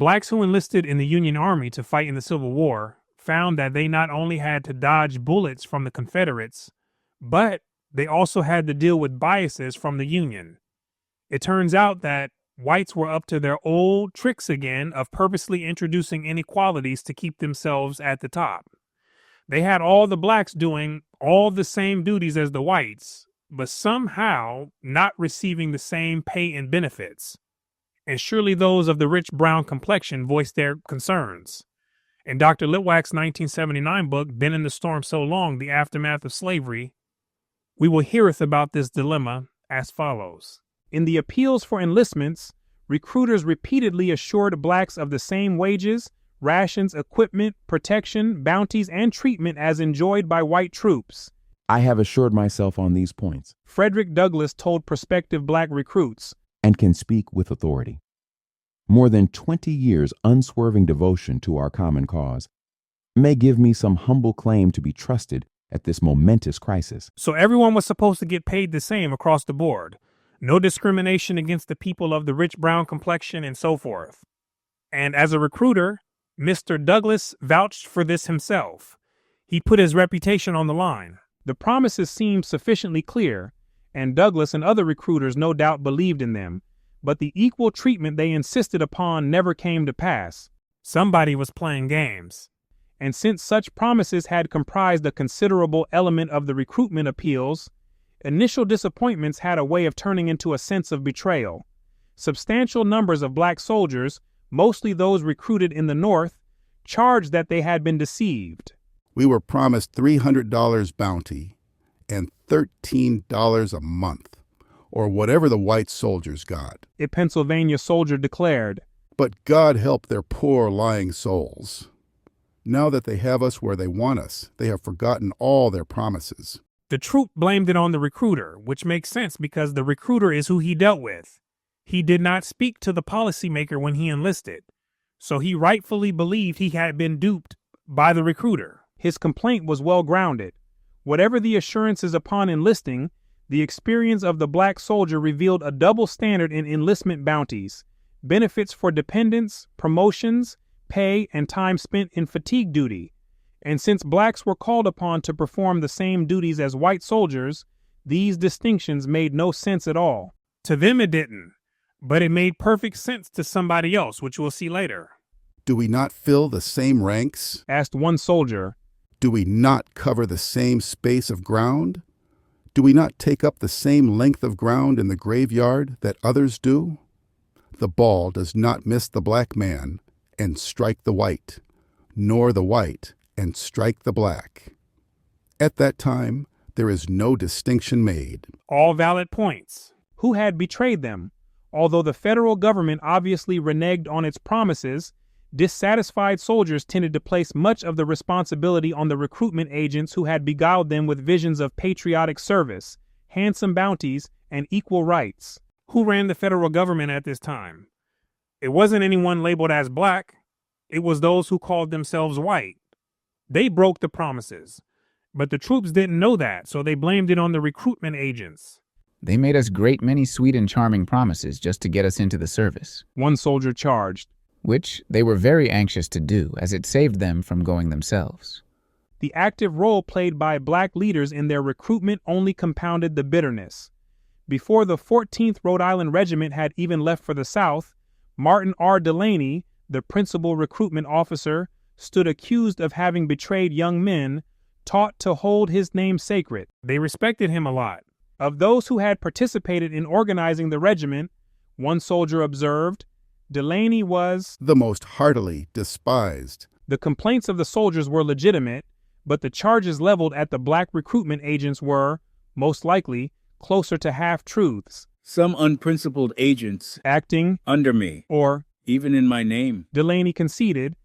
Blacks who enlisted in the Union Army to fight in the Civil War found that they not only had to dodge bullets from the Confederates, but they also had to deal with biases from the Union. It turns out that whites were up to their old tricks again of purposely introducing inequalities to keep themselves at the top. They had all the blacks doing all the same duties as the whites, but somehow not receiving the same pay and benefits. And surely those of the rich brown complexion voiced their concerns. In Dr. Litwack's 1979 book, Been in the Storm So Long, The Aftermath of Slavery, we will heareth about this dilemma as follows. In the appeals for enlistments, recruiters repeatedly assured blacks of the same wages, rations, equipment, protection, bounties, and treatment as enjoyed by white troops. I have assured myself on these points, Frederick Douglass told prospective black recruits, and can speak with authority. More than 20 years' unswerving devotion to our common cause may give me some humble claim to be trusted at this momentous crisis. So everyone was supposed to get paid the same across the board. No discrimination against the people of the rich brown complexion and so forth. And as a recruiter, Mr. Douglass vouched for this himself. He put his reputation on the line. The promises seemed sufficiently clear, and Douglass and other recruiters no doubt believed in them, but the equal treatment they insisted upon never came to pass. Somebody was playing games. And since such promises had comprised a considerable element of the recruitment appeals, initial disappointments had a way of turning into a sense of betrayal. Substantial numbers of black soldiers, mostly those recruited in the North, charged that they had been deceived. We were promised $300 bounty and $13 a month, or whatever the white soldiers got. A Pennsylvania soldier declared, But God help their poor lying souls. Now that they have us where they want us, they have forgotten all their promises. The troop blamed it on the recruiter, which makes sense because the recruiter is who he dealt with. He did not speak to the policymaker when he enlisted, so he rightfully believed he had been duped by the recruiter. His complaint was well grounded. Whatever the assurances upon enlisting, the experience of the black soldier revealed a double standard in enlistment bounties, benefits for dependents, promotions, pay, and time spent in fatigue duty. And since blacks were called upon to perform the same duties as white soldiers, these distinctions made no sense at all. To them it didn't, but it made perfect sense to somebody else, which we'll see later. Do we not fill the same ranks? Asked one soldier. Do we not cover the same space of ground? Do we not take up the same length of ground in the graveyard that others do? The ball does not miss the black man and strike the white, nor the white and strike the black. At that time, there is no distinction made. All valid points. Who had betrayed them? Although the federal government obviously reneged on its promises, dissatisfied soldiers tended to place much of the responsibility on the recruitment agents who had beguiled them with visions of patriotic service, handsome bounties, and equal rights. Who ran the federal government at this time? It wasn't anyone labeled as black. It was those who called themselves white. They broke the promises, but the troops didn't know that, so they blamed it on the recruitment agents. They made us great many sweet and charming promises just to get us into the service. One soldier charged. Which they were very anxious to do, as it saved them from going themselves. The active role played by black leaders in their recruitment only compounded the bitterness. Before the 14th Rhode Island Regiment had even left for the South, Martin R. Delaney, the principal recruitment officer, stood accused of having betrayed young men, taught to hold his name sacred. They respected him a lot. Of those who had participated in organizing the regiment, one soldier observed, Delaney was the most heartily despised. The complaints of the soldiers were legitimate, but the charges leveled at the black recruitment agents were, most likely, closer to half-truths. Some unprincipled agents acting under me, or even in my name, Delaney conceded,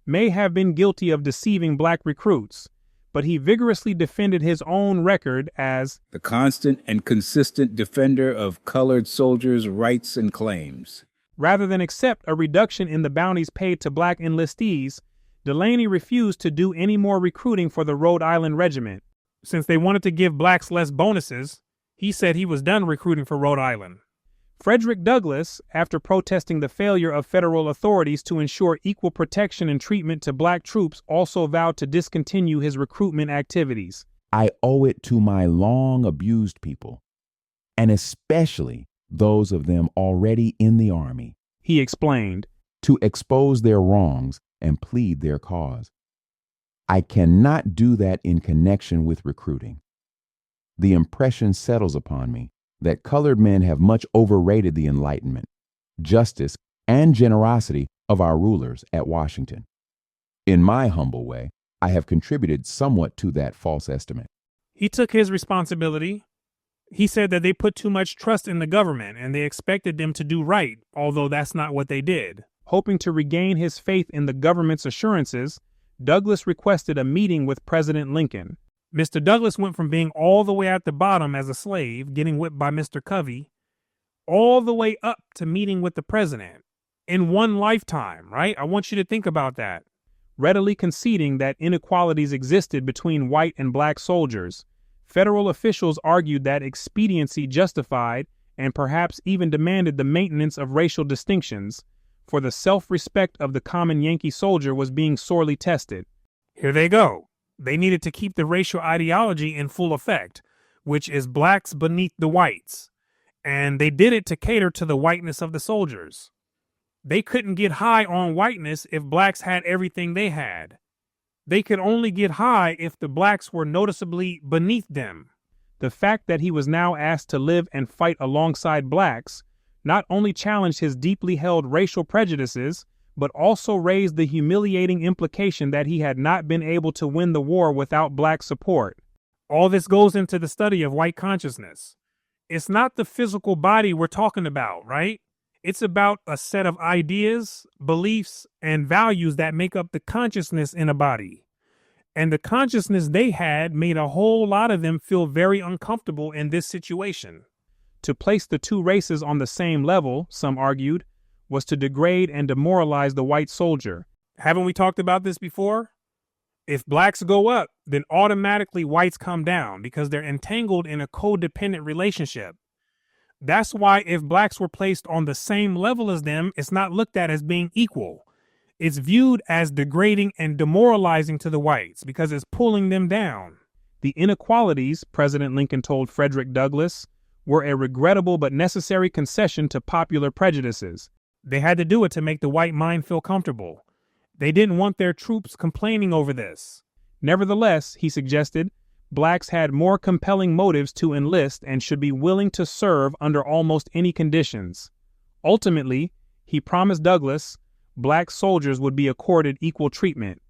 may have been guilty of deceiving black recruits, but he vigorously defended his own record as the constant and consistent defender of colored soldiers' rights and claims. Rather than accept a reduction in the bounties paid to black enlistees, Delaney refused to do any more recruiting for the Rhode Island Regiment. Since they wanted to give blacks less bonuses, he said he was done recruiting for Rhode Island. Frederick Douglass, after protesting the failure of federal authorities to ensure equal protection and treatment to black troops, also vowed to discontinue his recruitment activities. I owe it to my long abused people, and especially those of them already in the Army, He explained. to expose their wrongs and plead their cause. I cannot do that in connection with recruiting. The impression settles upon me that colored men have much overrated the enlightenment, justice, and generosity of our rulers at Washington. In my humble way, I have contributed somewhat to that false estimate. He took his responsibility. He said that they put too much trust in the government and they expected them to do right, although that's not what they did. Hoping to regain his faith in the government's assurances, Douglass requested a meeting with President Lincoln. Mr. Douglass went from being all the way at the bottom as a slave, getting whipped by Mr. Covey, all the way up to meeting with the president in one lifetime, right? I want you to think about that. Readily conceding that inequalities existed between white and black soldiers, federal officials argued that expediency justified and perhaps even demanded the maintenance of racial distinctions, for the self-respect of the common Yankee soldier was being sorely tested. Here they go. They needed to keep the racial ideology in full effect, which is blacks beneath the whites. And they did it to cater to the whiteness of the soldiers. They couldn't get high on whiteness if blacks had everything they had. They could only get high if the blacks were noticeably beneath them. The fact that he was now asked to live and fight alongside blacks not only challenged his deeply held racial prejudices, but also raised the humiliating implication that he had not been able to win the war without black support. All this goes into the study of white consciousness. It's not the physical body we're talking about, right? It's about a set of ideas, beliefs, and values that make up the consciousness in a body. And the consciousness they had made a whole lot of them feel very uncomfortable in this situation. To place the two races on the same level, some argued, was to degrade and demoralize the white soldier. Haven't we talked about this before? If blacks go up, then automatically whites come down because they're entangled in a codependent relationship. That's why if blacks were placed on the same level as them, it's not looked at as being equal. It's viewed as degrading and demoralizing to the whites because it's pulling them down. The inequalities, President Lincoln told Frederick Douglass, were a regrettable but necessary concession to popular prejudices. They had to do it to make the white mind feel comfortable. They didn't want their troops complaining over this. Nevertheless, he suggested, blacks had more compelling motives to enlist and should be willing to serve under almost any conditions. Ultimately, he promised Douglass, black soldiers would be accorded equal treatment.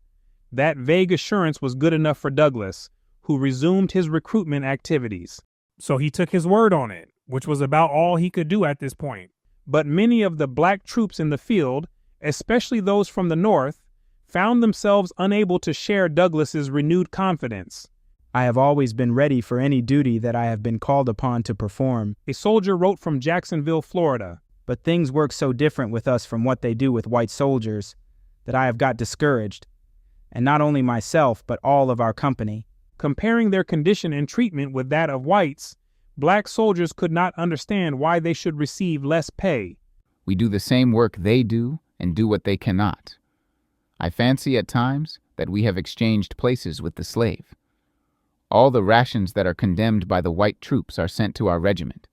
That vague assurance was good enough for Douglass, who resumed his recruitment activities. So he took his word on it, which was about all he could do at this point. But many of the black troops in the field, especially those from the North, found themselves unable to share Douglass's renewed confidence. I have always been ready for any duty that I have been called upon to perform, A soldier wrote from Jacksonville, Florida. but things work so different with us from what they do with white soldiers that I have got discouraged, and not only myself, but all of our company. Comparing their condition and treatment with that of whites, black soldiers could not understand why they should receive less pay. We do the same work they do and do what they cannot. I fancy at times that we have exchanged places with the slave. All the rations that are condemned by the white troops are sent to our regiment.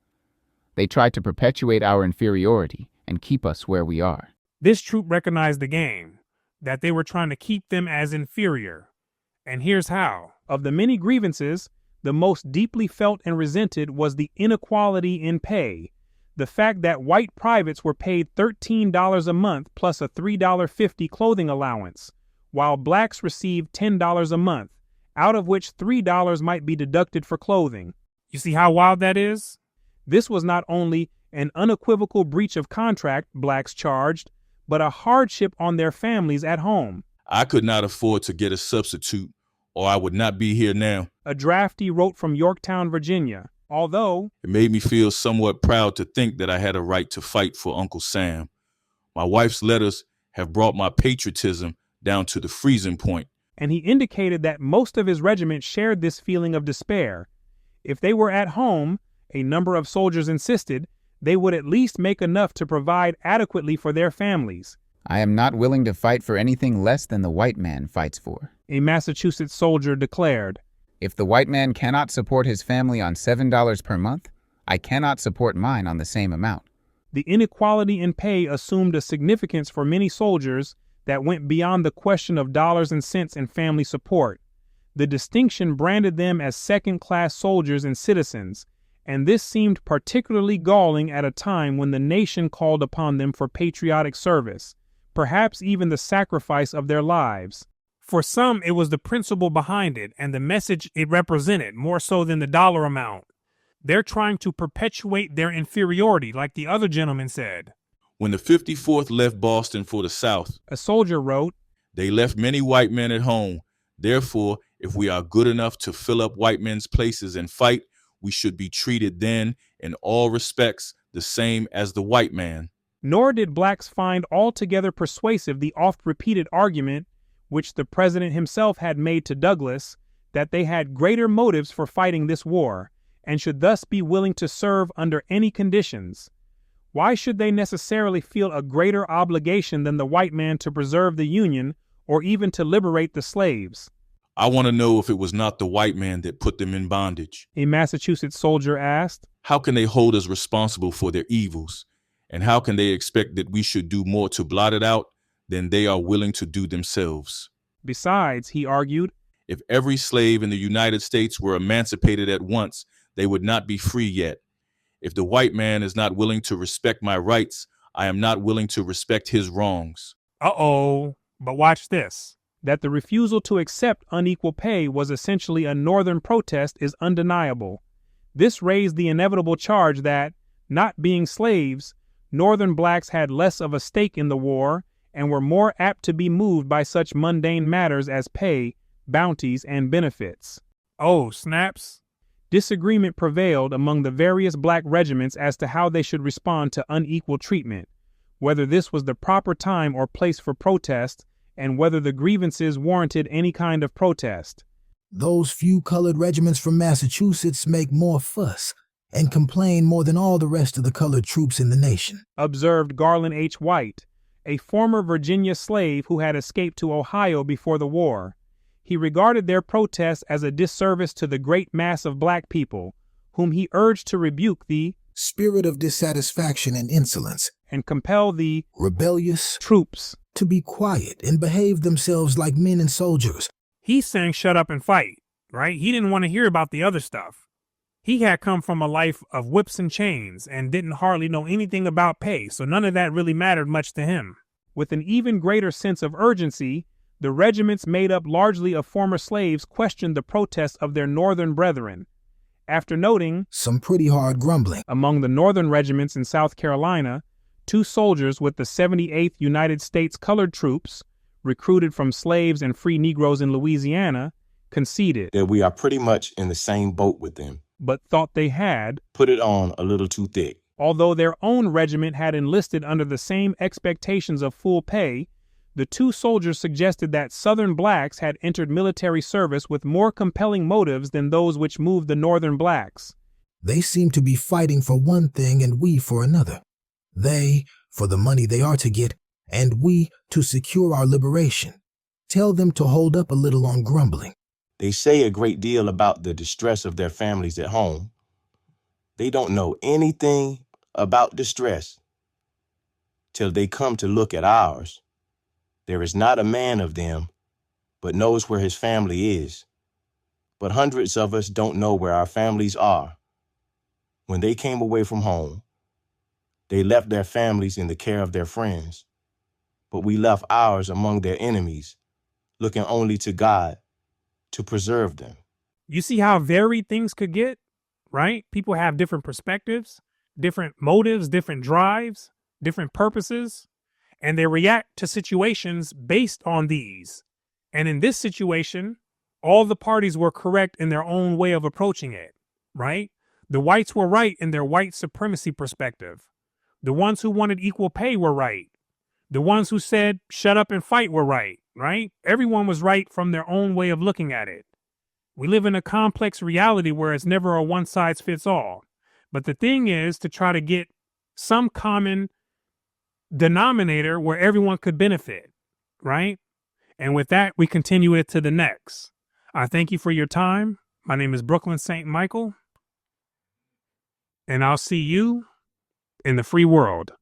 They try to perpetuate our inferiority and keep us where we are. This troop recognized the game, that they were trying to keep them as inferior. And here's how. Of the many grievances, the most deeply felt and resented was the inequality in pay. The fact that white privates were paid $13 a month plus a $3.50 clothing allowance, while blacks received $10 a month, out of which $3 might be deducted for clothing. You see how wild that is? This was not only an unequivocal breach of contract, blacks charged, but a hardship on their families at home. I could not afford to get a substitute, or I would not be here now. A draftee wrote from Yorktown, Virginia. Although It made me feel somewhat proud to think that I had a right to fight for Uncle Sam. My wife's letters have brought my patriotism down to the freezing point. and he indicated that most of his regiment shared this feeling of despair. If they were at home, a number of soldiers insisted, they would at least make enough to provide adequately for their families. I am not willing to fight for anything less than the white man fights for, A Massachusetts soldier declared. If the white man cannot support his family on $7 per month, I cannot support mine on the same amount. The inequality in pay assumed a significance for many soldiers that went beyond the question of dollars and cents in family support. The distinction branded them as second-class soldiers and citizens, and this seemed particularly galling at a time when the nation called upon them for patriotic service, perhaps even the sacrifice of their lives. For some, it was the principle behind it and the message it represented more so than the dollar amount. They're trying to perpetuate their inferiority, like the other gentleman said. When the 54th left Boston for the South, A soldier wrote, they left many white men at home. Therefore, if we are good enough to fill up white men's places and fight, we should be treated then, in all respects, the same as the white man. Nor did blacks find altogether persuasive the oft-repeated argument, which the president himself had made to Douglas, that they had greater motives for fighting this war, and should thus be willing to serve under any conditions. Why should they necessarily feel a greater obligation than the white man to preserve the Union or even to liberate the slaves? I want to know if it was not the white man that put them in bondage. A Massachusetts soldier asked. How can they hold us responsible for their evils? And how can they expect that we should do more to blot it out than they are willing to do themselves? Besides, he argued, if every slave in the United States were emancipated at once, they would not be free yet. If the white man is not willing to respect my rights, I am not willing to respect his wrongs. Uh-oh, but watch this. That the refusal to accept unequal pay was essentially a Northern protest is undeniable. This raised the inevitable charge that, not being slaves, Northern blacks had less of a stake in the war and were more apt to be moved by such mundane matters as pay, bounties, and benefits. Oh, snaps. Disagreement prevailed among the various black regiments as to how they should respond to unequal treatment, whether this was the proper time or place for protest, and whether the grievances warranted any kind of protest. Those few colored regiments from Massachusetts make more fuss and complain more than all the rest of the colored troops in the nation, observed Garland H. White, a former Virginia slave who had escaped to Ohio before the war. He regarded their protests as a disservice to the great mass of black people, whom he urged to rebuke the spirit of dissatisfaction and insolence, and compel the rebellious troops to be quiet and behave themselves like men and soldiers. He's saying shut up and fight, right? He didn't want to hear about the other stuff. He had come from a life of whips and chains and didn't hardly know anything about pay, so none of that really mattered much to him. With an even greater sense of urgency, the regiments made up largely of former slaves questioned the protests of their Northern brethren. After noting some pretty hard grumbling among the Northern regiments in South Carolina, 2 soldiers with the 78th United States Colored Troops, recruited from slaves and free Negroes in Louisiana, conceded that we are pretty much in the same boat with them, but thought they had put it on a little too thick. Although their own regiment had enlisted under the same expectations of full pay, the 2 soldiers suggested that Southern blacks had entered military service with more compelling motives than those which moved the Northern blacks. They seem to be fighting for one thing and we for another. They, for the money they are to get, and we to secure our liberation. Tell them to hold up a little on grumbling. They say a great deal about the distress of their families at home. They don't know anything about distress till they come to look at ours. There is not a man of them but knows where his family is. But hundreds of us don't know where our families are. When they came away from home, they left their families in the care of their friends. But we left ours among their enemies, looking only to God to preserve them. You see how varied things could get, right? People have different perspectives, different motives, different drives, different purposes, and they react to situations based on these. And in this situation, all the parties were correct in their own way of approaching it, right? The whites were right in their white supremacy perspective. The ones who wanted equal pay were right. The ones who said, shut up and fight were right? Everyone was right from their own way of looking at it. We live in a complex reality where it's never a one-size-fits-all. But the thing is to try to get some common denominator where everyone could benefit, right? And with that, we continue it to the next. I thank you for your time. My name is Brooklyn St. Michael, and I'll see you in the free world.